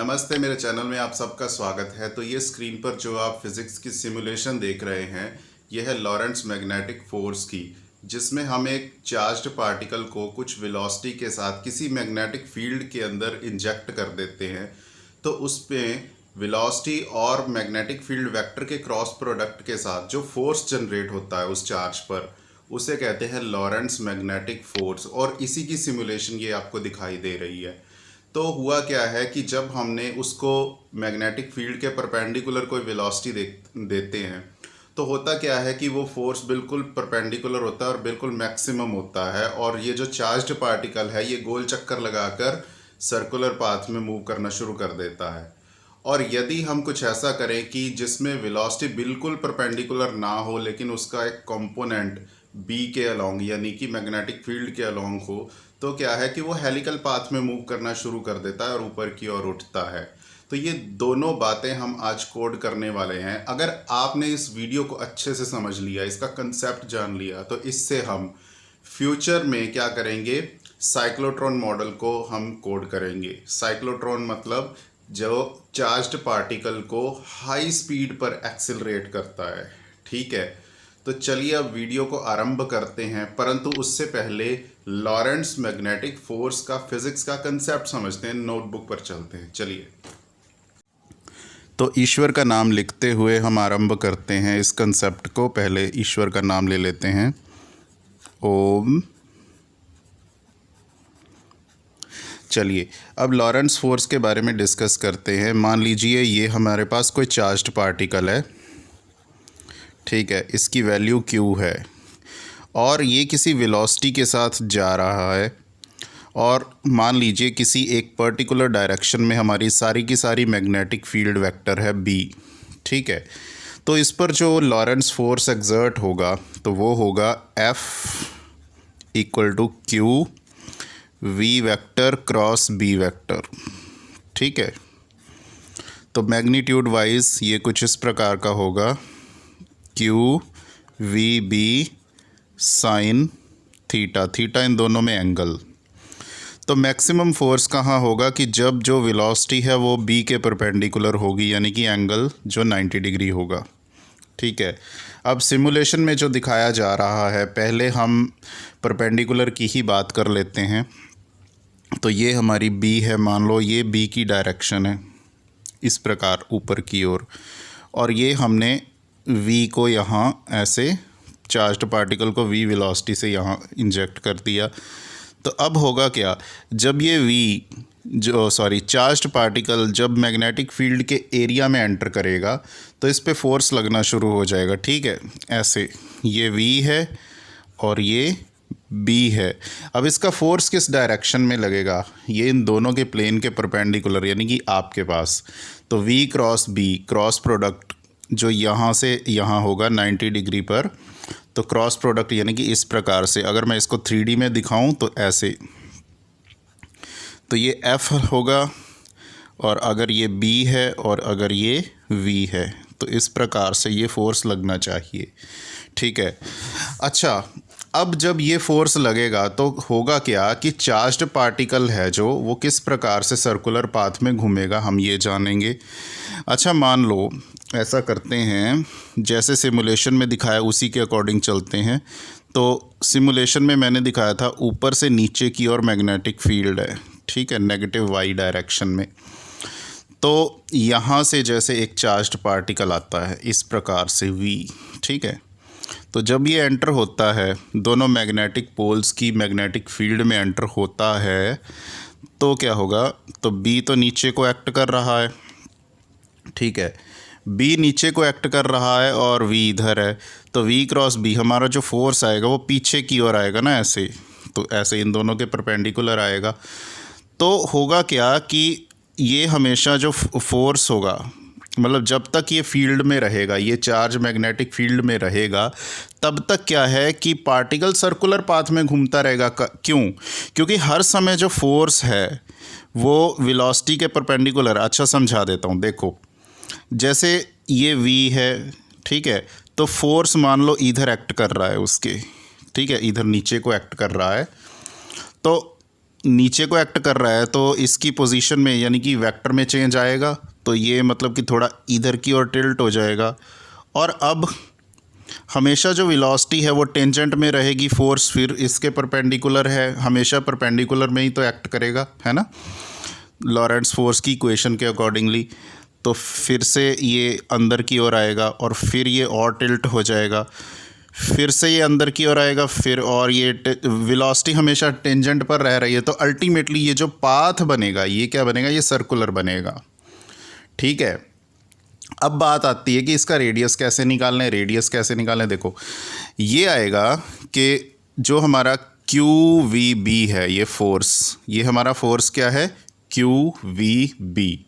नमस्ते, मेरे चैनल में आप सबका स्वागत है। तो ये स्क्रीन पर जो आप फिज़िक्स की सिमुलेशन देख रहे हैं, ये है लॉरेंट्ज़ मैग्नेटिक फोर्स की, जिसमें हम एक चार्ज्ड पार्टिकल को कुछ वेलोसिटी के साथ किसी मैग्नेटिक फील्ड के अंदर इंजेक्ट कर देते हैं। तो उसमें वेलोसिटी और मैग्नेटिक फील्ड वेक्टर के क्रॉस प्रोडक्ट के साथ जो फोर्स जनरेट होता है उस चार्ज पर, उसे कहते हैं लॉरेंट्ज़ मैग्नेटिक फोर्स। और इसी की सिमुलेशन ये आपको दिखाई दे रही है। तो हुआ क्या है कि जब हमने उसको मैग्नेटिक फील्ड के परपेंडिकुलर कोई वेलोसिटी देते हैं, तो होता क्या है कि वो फोर्स बिल्कुल परपेंडिकुलर होता है और बिल्कुल मैक्सिमम होता है। और ये जो चार्ज्ड पार्टिकल है, ये गोल चक्कर लगाकर सर्कुलर पाथ में मूव करना शुरू कर देता है। और यदि हम कुछ ऐसा करें कि जिसमें वेलोसिटी बिल्कुल परपेंडिकुलर ना हो, लेकिन उसका एक कंपोनेंट बी के अलोंग यानी कि मैग्नेटिक फील्ड के अलोंग हो, तो क्या है कि वो हेलिकल पाथ में मूव करना शुरू कर देता है और ऊपर की ओर उठता है। तो ये दोनों बातें हम आज कोड करने वाले हैं। अगर आपने इस वीडियो को अच्छे से समझ लिया, इसका कंसेप्ट जान लिया, तो इससे हम फ्यूचर में क्या करेंगे, साइक्लोट्रॉन मॉडल को हम कोड करेंगे। साइक्लोट्रॉन मतलब जो चार्ज्ड पार्टिकल को हाई स्पीड पर एक्सेलरेट करता है। ठीक है, तो चलिए अब वीडियो को आरंभ करते हैं, परंतु उससे पहले लॉरेंट्ज़ मैग्नेटिक फोर्स का फिजिक्स का कंसेप्ट समझते हैं। नोटबुक पर चलते हैं, चलिए। तो ईश्वर का नाम लिखते हुए हम आरंभ करते हैं इस कंसेप्ट को। पहले ईश्वर का नाम ले लेते हैं, ओम। चलिए अब लॉरेंट्ज़ फोर्स के बारे में डिस्कस करते हैं। मान लीजिए ये हमारे पास कोई चार्ज्ड पार्टिकल है, ठीक है, इसकी वैल्यू q है और ये किसी वेलोसिटी के साथ जा रहा है। और मान लीजिए किसी एक पर्टिकुलर डायरेक्शन में हमारी सारी की सारी मैग्नेटिक फील्ड वेक्टर है b, ठीक है। तो इस पर जो लॉरेंट्ज़ फोर्स एक्सर्ट होगा तो वो होगा F equal to Q v vector cross b vector, ठीक है। तो मैग्नीट्यूड वाइज ये कुछ इस प्रकार का होगा, Q V B sine theta, theta इन दोनों में एंगल। तो मैक्सिमम फोर्स कहाँ होगा कि जब जो वेलोसिटी है वो B के परपेंडिकुलर होगी, यानी कि एंगल जो 90 डिग्री होगा, ठीक है। अब सिमुलेशन में जो दिखाया जा रहा है, पहले हम परपेंडिकुलर की ही बात कर लेते हैं। तो ये हमारी B है, मान लो ये B की डायरेक्शन है इस प्रकार ऊपर की ओर, और ये हमने V को यहाँ ऐसे चार्ज्ड पार्टिकल को V वेलोसिटी से यहाँ इंजेक्ट कर दिया। तो अब होगा क्या, जब ये चार्ज्ड पार्टिकल जब मैग्नेटिक फील्ड के एरिया में एंटर करेगा तो इस पे फोर्स लगना शुरू हो जाएगा, ठीक है। ऐसे ये V है और ये B है। अब इसका फोर्स किस डायरेक्शन में लगेगा, ये इन दोनों के प्लेन के परपेंडिकुलर, यानी कि आपके पास। तो V cross B cross product जो यहाँ से यहाँ होगा 90 डिग्री पर, तो क्रॉस प्रोडक्ट यानी कि इस प्रकार से। अगर मैं इसको 3D में दिखाऊं तो ऐसे, तो ये F होगा, और अगर ये B है और अगर ये V है, तो इस प्रकार से ये फोर्स लगना चाहिए, ठीक है। अच्छा, अब जब ये फोर्स लगेगा तो होगा क्या कि चार्ज्ड पार्टिकल है जो वो किस प्रकार से सर्कुलर पाथ में घूमेगा, हम ये जानेंगे। अच्छा, मान लो ऐसा करते हैं, जैसे सिमुलेशन में दिखाया उसी के अकॉर्डिंग चलते हैं। तो सिमुलेशन में मैंने दिखाया था ऊपर से नीचे की ओर मैग्नेटिक फील्ड है, ठीक है, नेगेटिव y डायरेक्शन में। तो यहाँ से जैसे एक चार्ज्ड पार्टिकल आता है इस प्रकार से v, ठीक है। तो जब ये एंटर होता है, दोनों मैग्नेटिक पोल्स की मैग्नेटिक फील्ड में एंटर होता है, तो क्या होगा, तो B तो नीचे को एक्ट कर रहा है, ठीक है, B नीचे को एक्ट कर रहा है और V इधर है। तो V क्रॉस B हमारा जो फोर्स आएगा वो पीछे की ओर आएगा ना, ऐसे। तो ऐसे इन दोनों के परपेंडिकुलर आएगा। तो होगा क्या कि ये हमेशा जो फोर्स होगा, मतलब जब तक ये फील्ड में रहेगा, ये चार्ज मैग्नेटिक फील्ड में रहेगा, तब तक क्या है कि पार्टिकल सर्कुलर पाथ में घूमता रहेगा। क्यों? क्योंकि हर समय जो फोर्स है वो वेलोसिटी के परपेंडिकुलर। अच्छा, समझा देता हूँ, देखो। जैसे ये V है, ठीक है, तो फोर्स मान लो इधर एक्ट कर रहा है उसके, ठीक है, इधर नीचे को एक्ट कर रहा है। तो नीचे को एक्ट कर रहा है तो इसकी पोजीशन में यानी कि वेक्टर में चेंज आएगा, तो ये मतलब कि थोड़ा इधर की ओर टिल्ट हो जाएगा। और अब हमेशा जो वेलोसिटी है वो टेंजेंट में रहेगी, फोर्स फिर इसके परपेंडिकुलर है, हमेशा परपेंडिकुलर में ही तो एक्ट करेगा, है ना, लॉरेंट्ज़ फोर्स की इक्वेशन के अकॉर्डिंगली। तो फिर से ये अंदर की ओर आएगा और फिर ये और टिल्ट हो जाएगा, फिर से ये अंदर की ओर आएगा, फिर और ये वेलोसिटी हमेशा टेंजेंट पर रह रही है। तो अल्टीमेटली ये जो पाथ बनेगा ये क्या बनेगा, ये सर्कुलर बनेगा। ठीक है, अब बात आती है कि इसका रेडियस कैसे निकालना है। रेडियस कैसे निकालना है, देखो ये आएगा कि जो हमारा क्यू वी बी है, ये फोर्स, ये हमारा फोर्स क्या है, क्यू वी बी।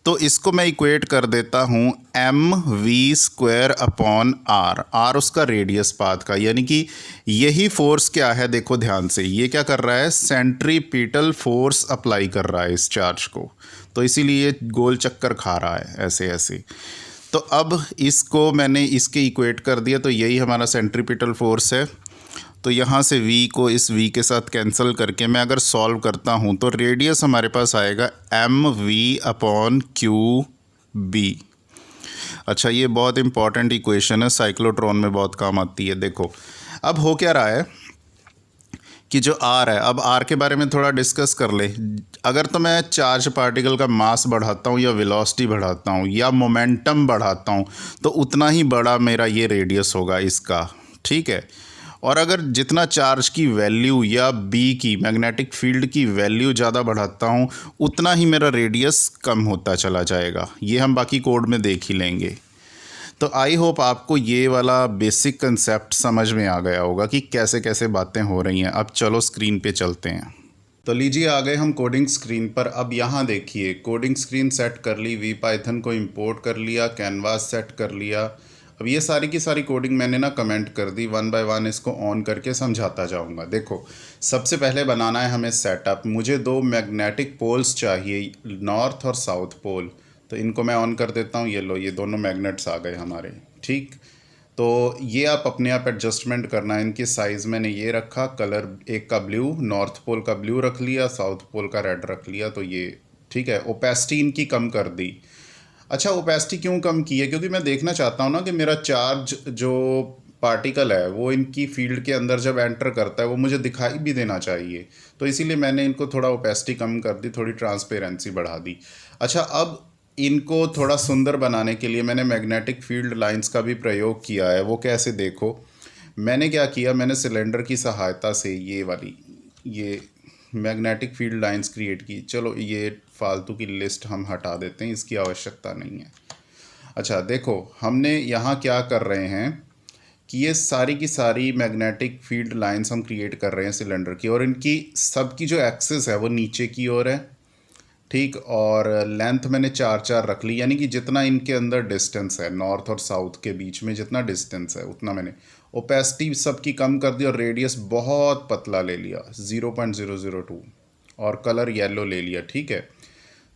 तो इसको मैं इक्वेट कर देता हूँ m v square upon r. R उसका रेडियस पाथ का, यानी कि यही फोर्स क्या है, देखो ध्यान से, ये क्या कर रहा है, सेंट्रीपिटल फोर्स अप्लाई कर रहा है इस चार्ज को, तो इसीलिए ये गोल चक्कर खा रहा है ऐसे ऐसे। तो अब इसको मैंने इसके इक्वेट कर दिया, तो यही हमारा सेंट्रीपिटल फोर्स है। तो यहाँ से v को इस v के साथ कैंसिल करके मैं अगर सॉल्व करता हूँ तो रेडियस हमारे पास आएगा m v upon q b. अच्छा, ये बहुत इंपॉर्टेंट इक्वेशन है, साइक्लोट्रॉन में बहुत काम आती है। देखो अब हो क्या रहा है कि जो r है, अब r के बारे में थोड़ा डिस्कस कर ले। अगर तो मैं चार्ज पार्टिकल का मास बढ़ाता हूँ या वेलोसिटी बढ़ाता हूँ या मोमेंटम बढ़ाता हूँ तो उतना ही बड़ा मेरा ये रेडियस होगा इसका, ठीक है। और अगर जितना चार्ज की वैल्यू या बी की मैग्नेटिक फील्ड की वैल्यू ज़्यादा बढ़ाता हूँ उतना ही मेरा रेडियस कम होता चला जाएगा। ये हम बाकी कोड में देख ही लेंगे। तो आई होप आपको ये वाला बेसिक कंसेप्ट समझ में आ गया होगा कि कैसे कैसे बातें हो रही हैं। अब चलो स्क्रीन पे चलते हैं। तो लीजिए आ गए हम कोडिंग स्क्रीन पर। अब यहाँ देखिए कोडिंग स्क्रीन सेट कर ली, वी पाइथन को इंपोर्ट कर लिया, कैनवास सेट कर लिया। अब ये सारी की सारी कोडिंग मैंने ना कमेंट कर दी, वन बाय वन इसको ऑन करके समझाता जाऊंगा। देखो सबसे पहले बनाना है हमें सेटअप। मुझे दो मैग्नेटिक पोल्स चाहिए, नॉर्थ और साउथ पोल। तो इनको मैं ऑन कर देता हूँ। ये लो, ये दोनों मैग्नेट्स आ गए हमारे, ठीक। तो ये आप अपने आप एडजस्टमेंट करना है। इनकी साइज़ मैंने ये रखा, कलर एक का ब्लू, नॉर्थ पोल का ब्लू रख लिया, साउथ पोल का रेड रख लिया, तो ये ठीक है। ओपेसिटी इनकी कम कर दी। अच्छा, ओपेसिटी क्यों कम की है, क्योंकि मैं देखना चाहता हूँ ना कि मेरा चार्ज जो पार्टिकल है वो इनकी फील्ड के अंदर जब एंटर करता है वो मुझे दिखाई भी देना चाहिए। तो इसीलिए मैंने इनको थोड़ा ओपेसिटी कम कर दी, थोड़ी ट्रांसपेरेंसी बढ़ा दी। अच्छा, अब इनको थोड़ा सुंदर बनाने के लिए मैंने मैग्नेटिक फील्ड लाइंस का भी प्रयोग किया है। वो कैसे, देखो मैंने क्या किया, मैंने सिलेंडर की सहायता से ये वाली ये मैग्नेटिक फील्ड लाइंस क्रिएट की। चलो ये फालतू की लिस्ट हम हटा देते हैं, इसकी आवश्यकता नहीं है। अच्छा देखो, हमने यहाँ क्या कर रहे हैं कि ये सारी की सारी मैग्नेटिक फील्ड लाइंस हम क्रिएट कर रहे हैं सिलेंडर की, और इनकी सबकी जो एक्सिस है वो नीचे की ओर है, ठीक। और लेंथ मैंने 4-4 रख ली, यानी कि जितना इनके अंदर डिस्टेंस है नॉर्थ और साउथ के बीच में जितना डिस्टेंस है उतना मैंने। ओपेसिटी सबकी कम कर दी और रेडियस बहुत पतला ले लिया 0.002 और कलर येलो ले लिया, ठीक है।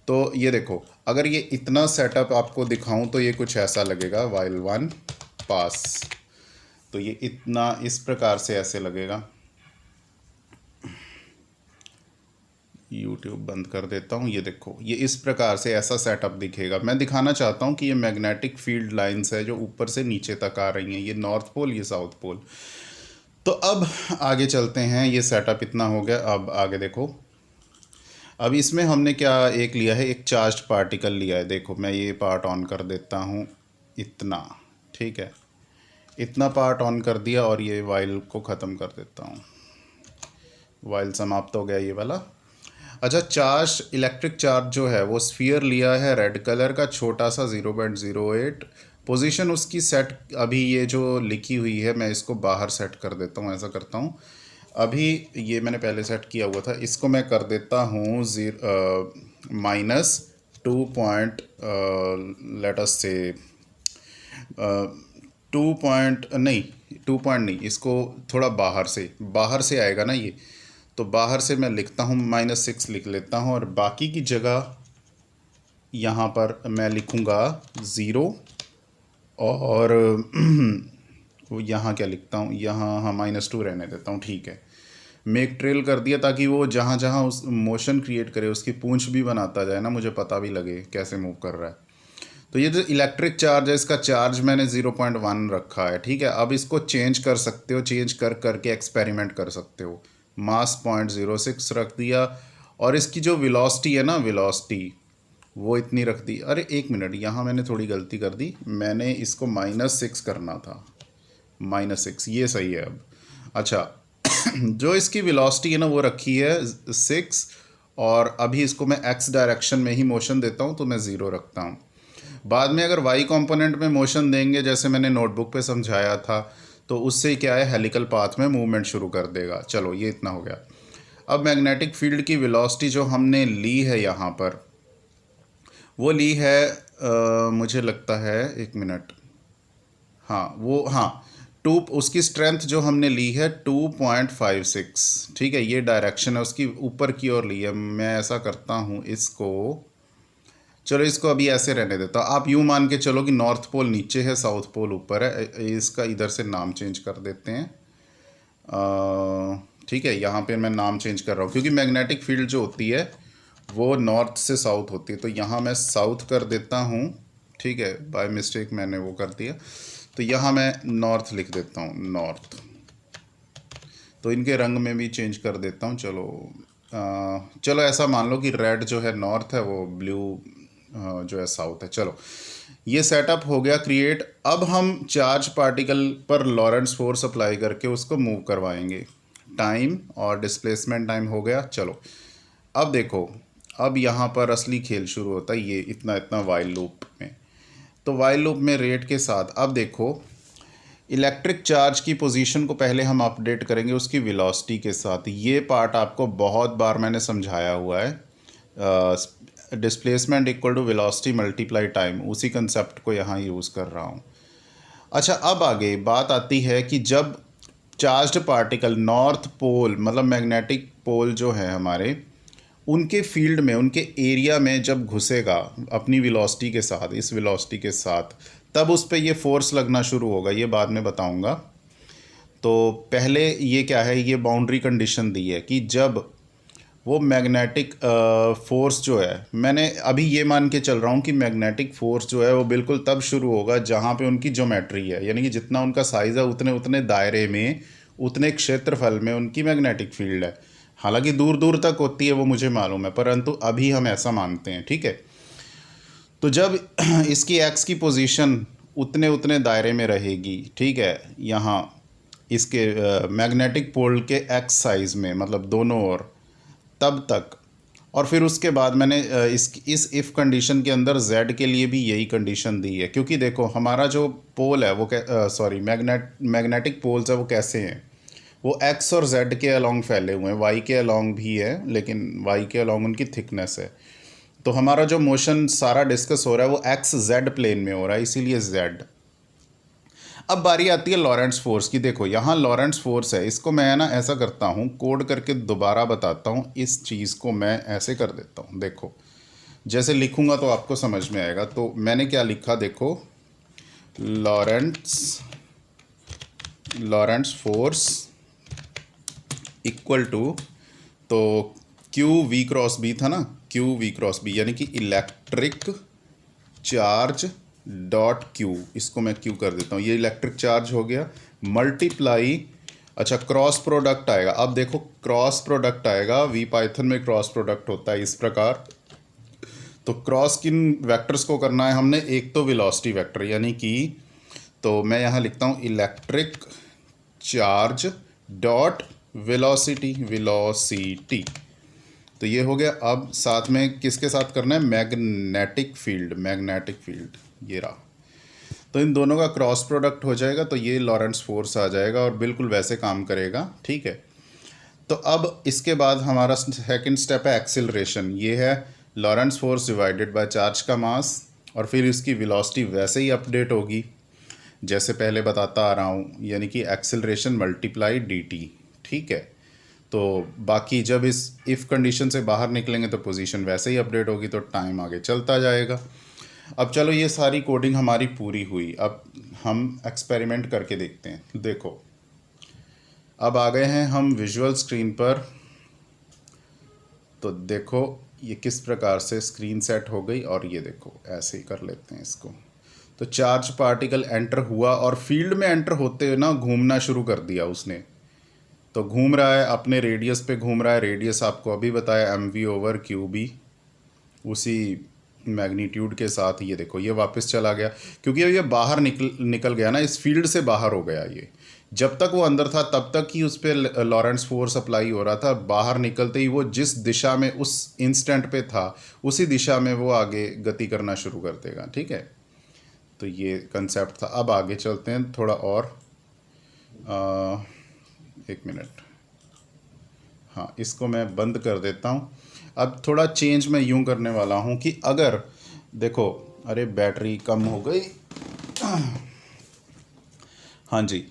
तो ये देखो, अगर ये इतना सेटअप आपको दिखाऊं तो ये कुछ ऐसा लगेगा, वाइल वन पास। तो ये इतना इस प्रकार से ऐसे लगेगा। YouTube बंद कर देता हूँ। ये देखो, ये इस प्रकार से ऐसा सेटअप दिखेगा। मैं दिखाना चाहता हूँ कि ये मैग्नेटिक फील्ड लाइंस है जो ऊपर से नीचे तक आ रही हैं, ये नॉर्थ पोल, ये साउथ पोल। तो अब आगे चलते हैं। ये सेटअप इतना हो गया। अब आगे देखो, अब इसमें हमने क्या एक लिया है, एक चार्ज पार्टिकल लिया है। देखो मैं ये पार्ट ऑन कर देता हूँ, इतना, ठीक है। इतना पार्ट ऑन कर दिया और ये वाइल को ख़त्म कर देता हूँ। वाइल समाप्त हो गया ये वाला। अच्छा, चार्ज, इलेक्ट्रिक चार्ज जो है वो स्फीयर लिया है रेड कलर का, छोटा सा 0.08। पोजीशन उसकी सेट, अभी ये जो लिखी हुई है मैं इसको बाहर सेट कर देता हूँ। ऐसा करता हूँ, अभी ये मैंने पहले सेट किया हुआ था, इसको मैं कर देता हूँ -2 पॉइंट, लेट अस से 2 पॉइंट नहीं, 2 पॉइंट नहीं, इसको थोड़ा बाहर से आएगा ना ये, तो बाहर से मैं लिखता हूँ -6 लिख लेता हूँ, और बाकी की जगह यहाँ पर मैं लिखूँगा 0, और यहाँ क्या लिखता हूँ, यहाँ हाँ -2 रहने देता हूँ, ठीक है। मेक ट्रेल कर दिया ताकि वो जहाँ जहाँ उस मोशन क्रिएट करे उसकी पूंछ भी बनाता जाए ना, मुझे पता भी लगे कैसे मूव कर रहा है। तो ये जो इलेक्ट्रिक चार्ज है इसका चार्ज मैंने 0.1 रखा है, ठीक है। अब इसको चेंज कर सकते हो, चेंज कर करके एक्सपेरिमेंट कर सकते हो। मास 0.06 रख दिया और इसकी जो वेलोसिटी है ना, वेलोसिटी वो इतनी रख दी। अरे एक मिनट, यहाँ मैंने थोड़ी गलती कर दी, मैंने इसको -6 करना था, -6 ये सही है अब। अच्छा जो इसकी वेलोसिटी है ना वो रखी है 6 और अभी इसको मैं x डायरेक्शन में ही मोशन देता हूँ तो मैं 0 रखता हूँ। बाद में अगर y कंपोनेंट में मोशन देंगे जैसे मैंने नोटबुक पे समझाया था तो उससे क्या है, हेलिकल पाथ में मूवमेंट शुरू कर देगा। चलो ये इतना हो गया। अब मैग्नेटिक फील्ड की वेलोसिटी जो हमने ली है यहाँ पर वो ली है मुझे लगता है, एक मिनट, हाँ वो, हाँ उसकी स्ट्रेंथ जो हमने ली है 2.56, ठीक है। ये डायरेक्शन है उसकी, ऊपर की ओर ली है। मैं ऐसा करता हूँ इसको, चलो इसको अभी ऐसे रहने देता हूँ। आप यूँ मान के चलो कि नॉर्थ पोल नीचे है, साउथ पोल ऊपर है। इसका इधर से नाम चेंज कर देते हैं, ठीक है। यहाँ पे मैं नाम चेंज कर रहा हूँ क्योंकि मैग्नेटिक फील्ड जो होती है वो नॉर्थ से साउथ होती है। तो यहाँ मैं साउथ कर देता हूँ, ठीक है, बाय मिस्टेक मैंने वो कर दिया। तो यहाँ मैं नॉर्थ लिख देता हूँ, नॉर्थ। तो इनके रंग में भी चेंज कर देता हूँ। चलो ऐसा मान लो कि रेड जो है नॉर्थ है, वो ब्लू जो है साउथ है। चलो ये सेटअप हो गया क्रिएट। अब हम चार्ज पार्टिकल पर लॉरेंट्ज फोर्स अप्लाई करके उसको मूव करवाएंगे। टाइम और डिस्प्लेसमेंट टाइम हो गया। चलो अब देखो, अब यहाँ पर असली खेल शुरू होता है, ये इतना इतना वाइल लूप में। तो वाइल लूप में रेट के साथ अब देखो इलेक्ट्रिक चार्ज की पोजीशन को पहले हम अपडेट करेंगे उसकी वेलोसिटी के साथ। ये पार्ट आपको बहुत बार मैंने समझाया हुआ है, displacement equal to velocity multiply time, उसी कंसेप्ट को यहाँ यूज़ कर रहा हूँ। अच्छा अब आगे बात आती है कि जब चार्ज्ड पार्टिकल नॉर्थ पोल मतलब मैग्नेटिक पोल जो है हमारे, उनके फील्ड में, उनके एरिया में जब घुसेगा अपनी वेलोसिटी के साथ, इस वेलोसिटी के साथ, तब उस पर ये फोर्स लगना शुरू होगा। ये बाद में बताऊंगा। तो पहले ये क्या है, ये बाउंड्री कंडीशन दी है कि जब वो मैग्नेटिक फोर्स जो है, मैंने अभी ये मान के चल रहा हूँ कि मैग्नेटिक फोर्स जो है वो बिल्कुल तब शुरू होगा जहाँ पे उनकी ज्योमेट्री है, यानी कि जितना उनका साइज़ है उतने उतने दायरे में, उतने क्षेत्रफल में उनकी मैग्नेटिक फील्ड है। हालांकि दूर दूर तक होती है वो मुझे मालूम है, परंतु अभी हम ऐसा मानते हैं, ठीक है। तो जब इसकी एक्स की पोजीशन उतने उतने दायरे में रहेगी, ठीक है, यहाँ इसके मैग्नेटिक पोल के एक्स साइज़ में, मतलब दोनों ओर, तब तक। और फिर उसके बाद मैंने इस इफ़ कंडीशन के अंदर z के लिए भी यही कंडीशन दी है, क्योंकि देखो हमारा जो पोल है वो मैग्नेटिक पोल्स है वो कैसे हैं, वो x और z के अलोंग फैले हुए हैं, y के अलोंग भी है लेकिन y के अलोंग उनकी थिकनेस है। तो हमारा जो मोशन सारा डिस्कस हो रहा है वो एक्स जेड प्लेन में हो रहा है, इसीलिए जेड। अब बारी आती है लॉरेंट्ज फोर्स की। देखो यहाँ लॉरेंट्ज फोर्स है, इसको मैं ना ऐसा करता हूँ, कोड करके दोबारा बताता हूँ। इस चीज़ को मैं ऐसे कर देता हूँ, देखो जैसे लिखूँगा तो आपको समझ में आएगा। तो मैंने क्या लिखा, देखो लॉरेंट्ज फोर्स इक्वल टू, तो क्यू वी क्रॉस बी था ना, क्यू वी क्रॉस बी, यानी कि इलेक्ट्रिक चार्ज डॉट क्यू, इसको मैं क्यू कर देता हूँ, ये इलेक्ट्रिक चार्ज हो गया, मल्टीप्लाई, अच्छा क्रॉस प्रोडक्ट आएगा। अब देखो क्रॉस प्रोडक्ट आएगा, वी पाइथन में क्रॉस प्रोडक्ट होता है इस प्रकार। तो क्रॉस किन वेक्टर्स को करना है हमने, एक तो वेलोसिटी वेक्टर, यानी कि तो मैं यहाँ लिखता हूँ इलेक्ट्रिक चार्ज डॉट वेलोसिटी, तो ये हो गया। अब साथ में किसके साथ करना है, मैग्नेटिक फील्ड, ये रहा। तो इन दोनों का क्रॉस प्रोडक्ट हो जाएगा तो ये लॉरेंट्ज फोर्स आ जाएगा और बिल्कुल वैसे काम करेगा, ठीक है। तो अब इसके बाद हमारा सेकंड स्टेप है एक्सिलरेशन। ये है लॉरेंट्ज फोर्स डिवाइडेड बाय चार्ज का मास, और फिर इसकी वेलोसिटी वैसे ही अपडेट होगी जैसे पहले बताता आ रहा हूँ, यानी कि एक्सिलरेशन मल्टीप्लाई dt, ठीक है। तो बाकी जब इस इफ़ कंडीशन से बाहर निकलेंगे तो पोजीशन वैसे ही अपडेट होगी, तो टाइम आगे चलता जाएगा। अब चलो ये सारी कोडिंग हमारी पूरी हुई, अब हम एक्सपेरिमेंट करके देखते हैं। देखो अब आ गए हैं हम विजुअल स्क्रीन पर। तो देखो ये किस प्रकार से स्क्रीन सेट हो गई, और ये देखो ऐसे ही कर लेते हैं इसको। तो चार्ज पार्टिकल एंटर हुआ और फील्ड में एंटर होते हुए ना घूमना शुरू कर दिया उसने। तो घूम रहा है, अपने रेडियस पे घूम रहा है। रेडियस आपको अभी बताया mv/qb, उसी मैग्नीट्यूड के साथ। ये देखो ये वापस चला गया, क्योंकि ये बाहर निकल गया ना, इस फील्ड से बाहर हो गया ये। जब तक वो अंदर था तब तक ही उस पर लॉरेंट्ज फोर्स अप्लाई हो रहा था। बाहर निकलते ही वो जिस दिशा में उस इंस्टेंट पे था उसी दिशा में वो आगे गति करना शुरू कर देगा। ठीक है, तो ये कंसेप्ट था। अब आगे चलते हैं थोड़ा और। एक मिनट, हाँ इसको मैं बंद कर देता हूँ। अब थोड़ा चेंज मैं यूँ करने वाला हूँ कि अगर देखो, अरे बैटरी कम हो गई, हाँ जी।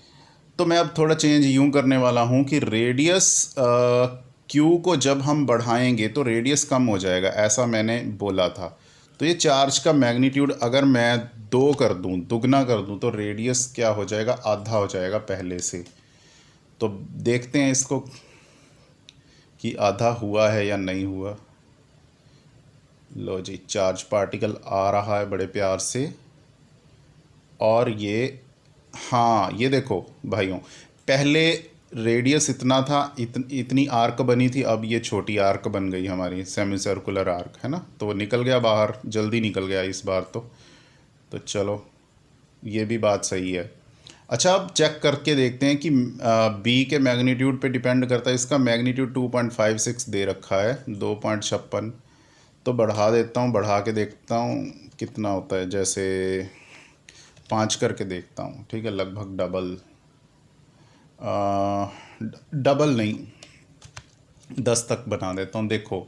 तो मैं अब थोड़ा चेंज यूँ करने वाला हूँ कि रेडियस क्यू को जब हम बढ़ाएंगे तो रेडियस कम हो जाएगा, ऐसा मैंने बोला था। तो ये चार्ज का मैग्नीट्यूड अगर मैं 2 कर दूँ, दुगना कर दूँ, तो रेडियस क्या हो जाएगा, आधा हो जाएगा पहले से। तो देखते हैं इसको कि आधा हुआ है या नहीं हुआ। लो जी, चार्ज पार्टिकल आ रहा है बड़े प्यार से, और ये, हाँ ये देखो भाइयों, पहले रेडियस इतना था, इतनी आर्क बनी थी, अब ये छोटी आर्क बन गई हमारी, सेमी सर्कुलर आर्क है ना। तो वो निकल गया बाहर, जल्दी निकल गया इस बार तो चलो ये भी बात सही है। अच्छा, अब चेक करके देखते हैं कि बी के मैग्नीट्यूड पे डिपेंड करता है। इसका मैग्नीट्यूड 2.56 दे रखा है, 2.56। तो बढ़ा देता हूँ, बढ़ा के देखता हूँ कितना होता है। जैसे 5 करके देखता हूँ, ठीक है, लगभग डबल, डबल नहीं 10 तक बना देता हूँ। देखो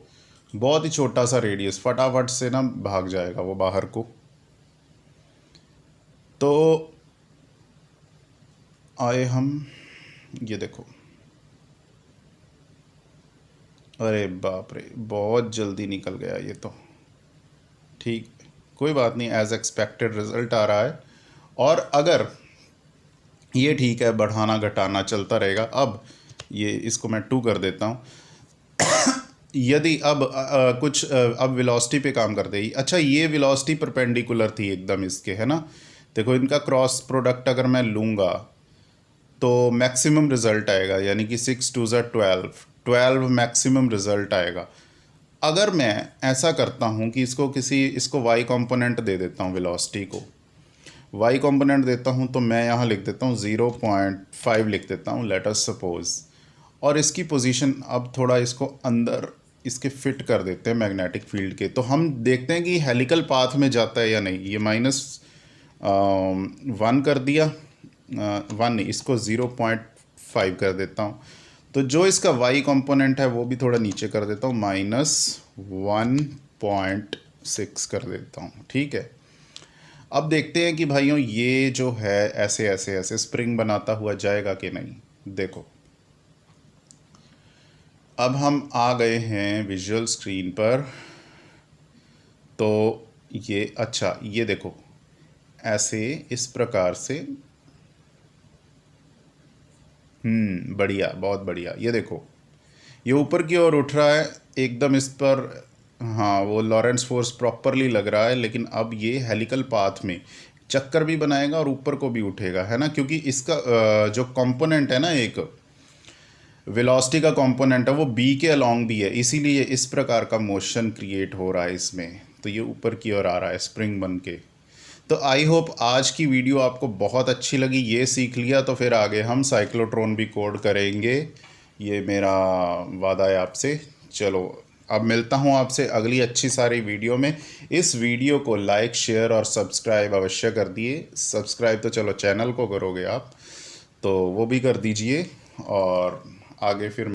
बहुत ही छोटा सा रेडियस, फटाफट से ना भाग जाएगा वो बाहर को। तो आए हम, ये देखो, अरे बाप रे, बहुत जल्दी निकल गया ये तो। ठीक, कोई बात नहीं, एज एक्सपेक्टेड रिज़ल्ट आ रहा है। और अगर ये ठीक है, बढ़ाना घटाना चलता रहेगा। अब ये इसको मैं 2 कर देता हूँ। यदि अब अब वेलोसिटी पे काम करते ही, अच्छा ये वेलोसिटी परपेंडिकुलर थी एकदम इसके, है ना। देखो इनका क्रॉस प्रोडक्ट अगर मैं लूँगा तो मैक्सिमम रिज़ल्ट आएगा, यानी कि 6 2 12 मैक्सिमम रिज़ल्ट आएगा। अगर मैं ऐसा करता हूँ कि इसको वाई कंपोनेंट दे देता हूँ, वेलोसिटी को वाई कंपोनेंट देता हूँ, तो मैं यहाँ लिख देता हूँ 0.5 लिख देता हूँ, लेट अस सपोज। और इसकी पोजीशन अब थोड़ा इसको अंदर इसके फिट कर देते हैं मैग्नेटिक फील्ड के। तो हम देखते हैं कि हेलिकल पाथ में जाता है या नहीं। ये -1 कर दिया, 1 नहीं, इसको 0.5 कर देता हूँ। तो जो इसका y कंपोनेंट है वो भी थोड़ा नीचे कर देता हूँ, -1.6 कर देता हूँ। ठीक है, अब देखते हैं कि भाइयों ये जो है ऐसे ऐसे ऐसे स्प्रिंग बनाता हुआ जाएगा कि नहीं। देखो अब हम आ गए हैं विजुअल स्क्रीन पर। तो ये, अच्छा ये देखो ऐसे इस प्रकार से, बढ़िया, बहुत बढ़िया। ये देखो ये ऊपर की ओर उठ रहा है एकदम इस पर, हाँ वो लॉरेंट्ज फोर्स प्रॉपरली लग रहा है। लेकिन अब ये हेलिकल पाथ में चक्कर भी बनाएगा और ऊपर को भी उठेगा, है ना, क्योंकि इसका जो कंपोनेंट है ना, एक वेलोसिटी का कंपोनेंट है, वो बी के अलोंग भी है, इसीलिए इस प्रकार का मोशन क्रिएट हो रहा है इसमें। तो ये ऊपर की ओर आ रहा है स्प्रिंग बन के। तो आई होप आज की वीडियो आपको बहुत अच्छी लगी। ये सीख लिया तो फिर आगे हम साइक्लोट्रॉन भी कोड करेंगे, ये मेरा वादा है आपसे। चलो अब मिलता हूँ आपसे अगली अच्छी सारी वीडियो में। इस वीडियो को लाइक, शेयर और सब्सक्राइब अवश्य कर दिए। सब्सक्राइब तो चलो चैनल को करोगे आप, तो वो भी कर दीजिए, और आगे फिर